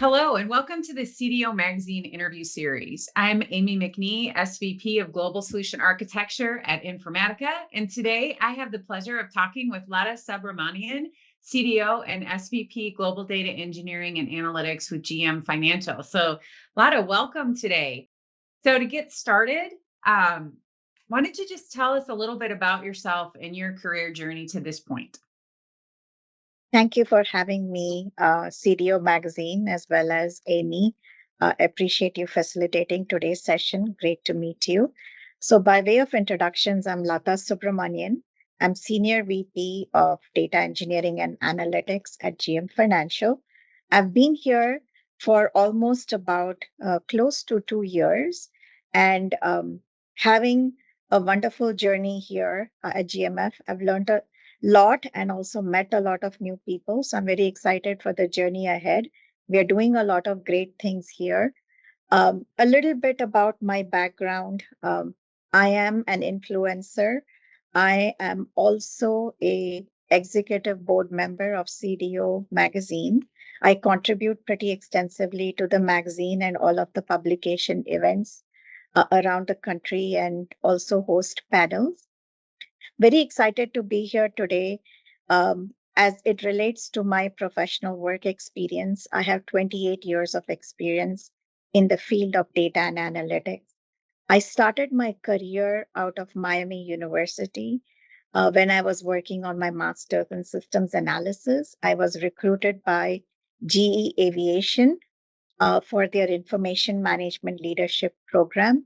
Hello, and welcome to the CDO Magazine interview series. I'm Amy McNee, SVP of Global Solution Architecture at Informatica. And today I have the pleasure of talking with Latha Subramanian, CDO and SVP Global Data Engineering and Analytics with GM Financial. So, Latha, welcome today. So, to get started, why don't you just tell us a little bit about yourself and your career journey to this point? Thank you for having me, CDO Magazine, as well as Amy. Appreciate you facilitating today's session. Great to meet you. So, by way of introductions, I'm Latha Subramanian. I'm Senior VP of Data Engineering and Analytics at GM Financial. I've been here for almost about close to 2 years and having a wonderful journey here at GMF. I've learned a lot and also met a lot of new people. So I'm very excited for the journey ahead. We are doing a lot of great things here. A little bit about my background. I am an influencer. I am also a executive board member of CDO magazine. I contribute pretty extensively to the magazine and all of the publication events around the country and also host panels. Very excited to be here today. As it relates to my professional work experience, I have 28 years of experience in the field of data and analytics. I started my career out of Miami University. When I was working on my master's in systems analysis, I was recruited by GE Aviation for their information management leadership program.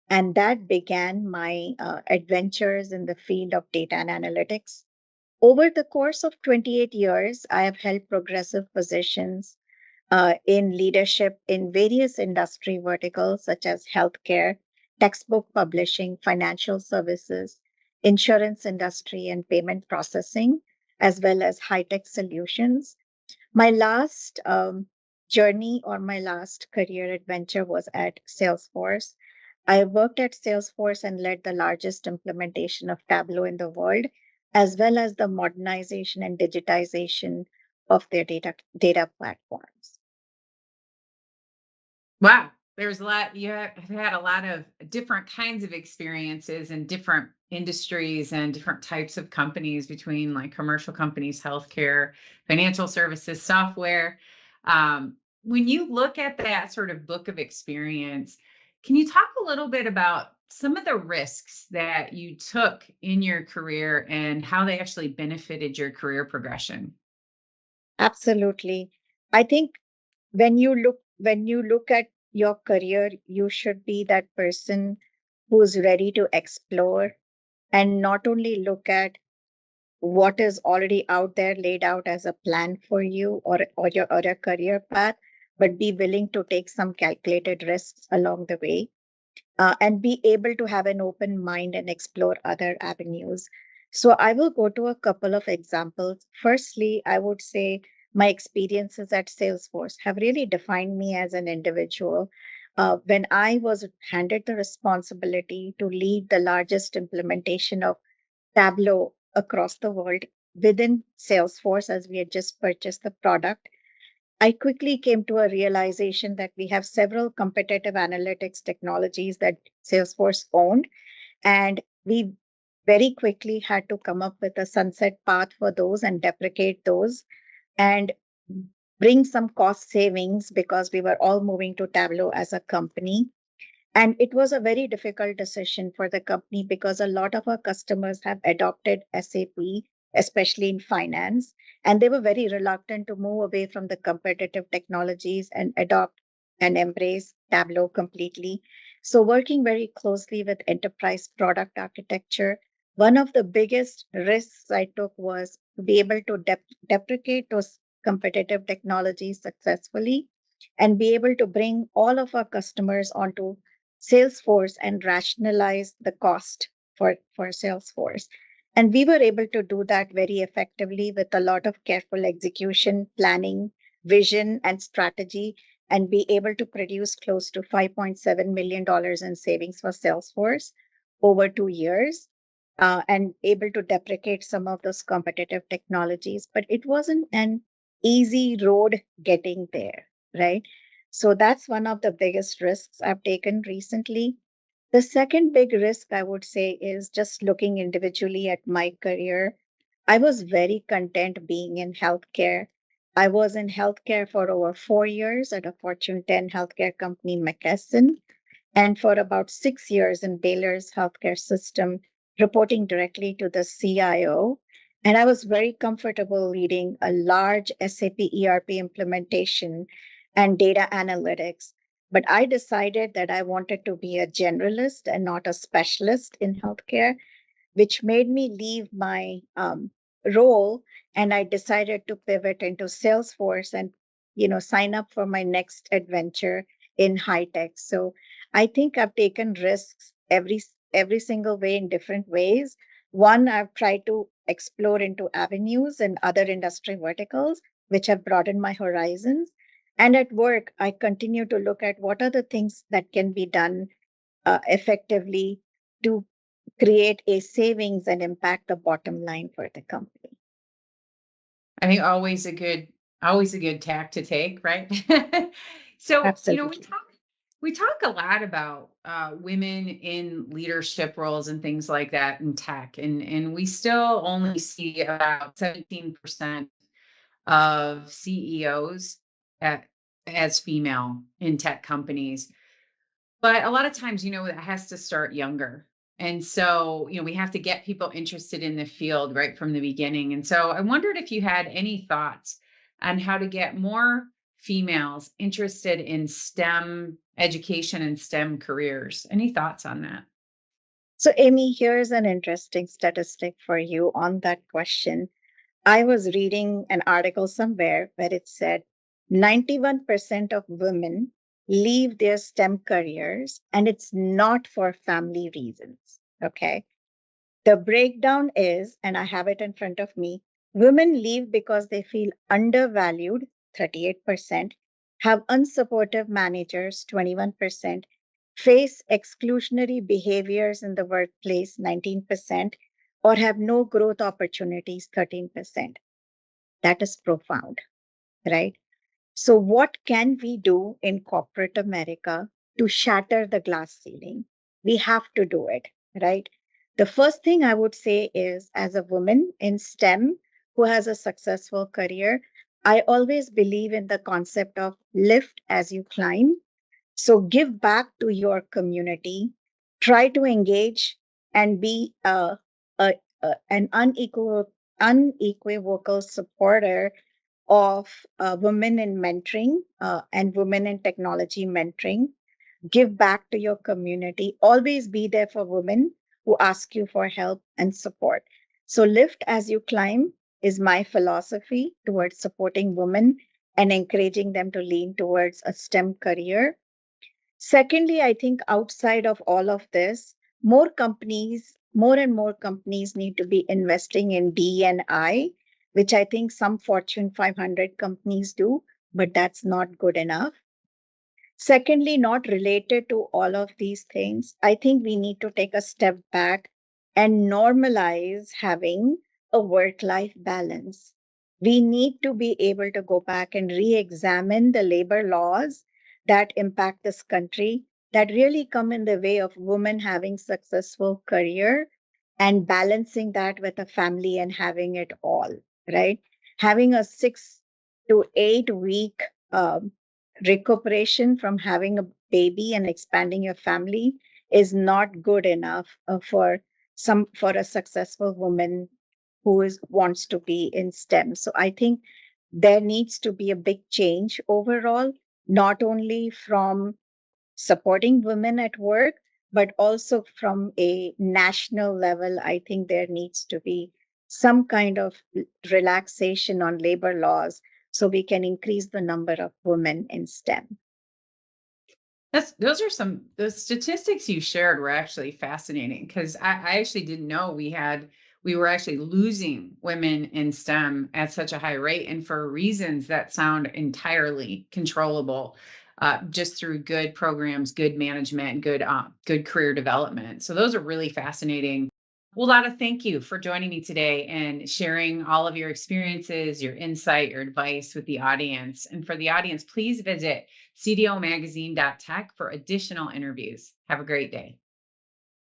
And that began my adventures in the field of data and analytics. Over the course of 28 years, I have held progressive positions in leadership in various industry verticals such as healthcare, textbook publishing, financial services, insurance industry, and payment processing, as well as high tech solutions. My last journey or my last career adventure was at Salesforce. I worked at Salesforce and led the largest implementation of Tableau in the world, as well as the modernization and digitization of their data platforms. Wow, there's a lot. You have had a lot of different kinds of experiences in different industries and different types of companies between like commercial companies, healthcare, financial services, software. When you look at that sort of book of experience, can you talk a little bit about some of the risks that you took in your career and how they actually benefited your career progression? Absolutely. I think when you look at your career, you should be that person who's ready to explore and not only look at what is already out there laid out as a plan for you or your career path, but be willing to take some calculated risks along the way and be able to have an open mind and explore other avenues. So I will go to a couple of examples. Firstly, I would say my experiences at Salesforce have really defined me as an individual. When I was handed the responsibility to lead the largest implementation of Tableau across the world within Salesforce, as we had just purchased the product, I quickly came to a realization that we have several competitive analytics technologies that Salesforce owned, and we very quickly had to come up with a sunset path for those and deprecate those and bring some cost savings because we were all moving to Tableau as a company. And it was a very difficult decision for the company because a lot of our customers have adopted SAP, especially in finance, and they were very reluctant to move away from the competitive technologies and adopt and embrace Tableau completely. So, working very closely with enterprise product architecture, one of the biggest risks I took was to be able to deprecate those competitive technologies successfully and be able to bring all of our customers onto Salesforce and rationalize the cost for Salesforce. And we were able to do that very effectively with a lot of careful execution, planning, vision, and strategy, and be able to produce close to $5.7 million dollars in savings for Salesforce over 2 years. And able to deprecate some of those competitive technologies. But it wasn't an easy road getting there. right? So that's one of the biggest risks I've taken recently. The second big risk I would say is just looking individually at my career. I was very content being in healthcare. I was in healthcare for over 4 years at a Fortune 10 healthcare company, McKesson, and for about 6 years in Baylor's healthcare system, reporting directly to the CIO. And I was very comfortable leading a large SAP ERP implementation and data analytics. But I decided that I wanted to be a generalist and not a specialist in healthcare, which made me leave my role, and I decided to pivot into Salesforce and sign up for my next adventure in high tech. So I think I've taken risks every single way in different ways. One, I've tried to explore into avenues and other industry verticals which have broadened my horizons. And at work, I continue to look at what are the things that can be done effectively to create a savings and impact the bottom line for the company. I think always a good tack to take, right? So, Absolutely. we talk a lot about women in leadership roles and things like that in tech, and we still only see about 17% of CEOs at, as female in tech companies. But a lot of times, it has to start younger. And so, we have to get people interested in the field right from the beginning. And so I wondered if you had any thoughts on how to get more females interested in STEM education and STEM careers. Any thoughts on that? So, Amy, here's an interesting statistic for you on that question. I was reading an article somewhere where it said 91% of women leave their STEM careers, and it's not for family reasons. Okay. The breakdown is, and I have it in front of me, women leave because they feel undervalued, 38%, have unsupportive managers, 21%, face exclusionary behaviors in the workplace, 19%, or have no growth opportunities, 13%. That is profound, right? So, what can we do in corporate America to shatter the glass ceiling? We have to do it, right? The first thing I would say is, as a woman in STEM who has a successful career, I always believe in the concept of lift as you climb. So, give back to your community, try to engage and be an unequivocal supporter of women in mentoring and women in technology mentoring. Give back to your community. Always be there for women who ask you for help and support. So, lift as you climb is my philosophy towards supporting women and encouraging them to lean towards a STEM career. Secondly, I think outside of all of this, more and more companies need to be investing in D&I, which I think some Fortune 500 companies do, but that's not good enough. Secondly, not related to all of these things, I think we need to take a step back and normalize having a work life balance. We need to be able to go back and re examine the labor laws that impact this country that really come in the way of women having successful career and balancing that with a family and having it all, right? Having a 6 to 8 week recuperation from having a baby and expanding your family is not good enough for a successful woman who wants to be in STEM. So I think there needs to be a big change overall, not only from supporting women at work, but also from a national level. I think there needs to be some kind of relaxation on labor laws so we can increase the number of women in STEM. The statistics you shared were actually fascinating because I actually didn't know we were actually losing women in STEM at such a high rate and for reasons that sound entirely controllable, just through good programs, good management, good career development. So those are really fascinating. Well, Lotta, thank you for joining me today and sharing all of your experiences, your insight, your advice with the audience. And for the audience, please visit cdomagazine.tech for additional interviews. Have a great day.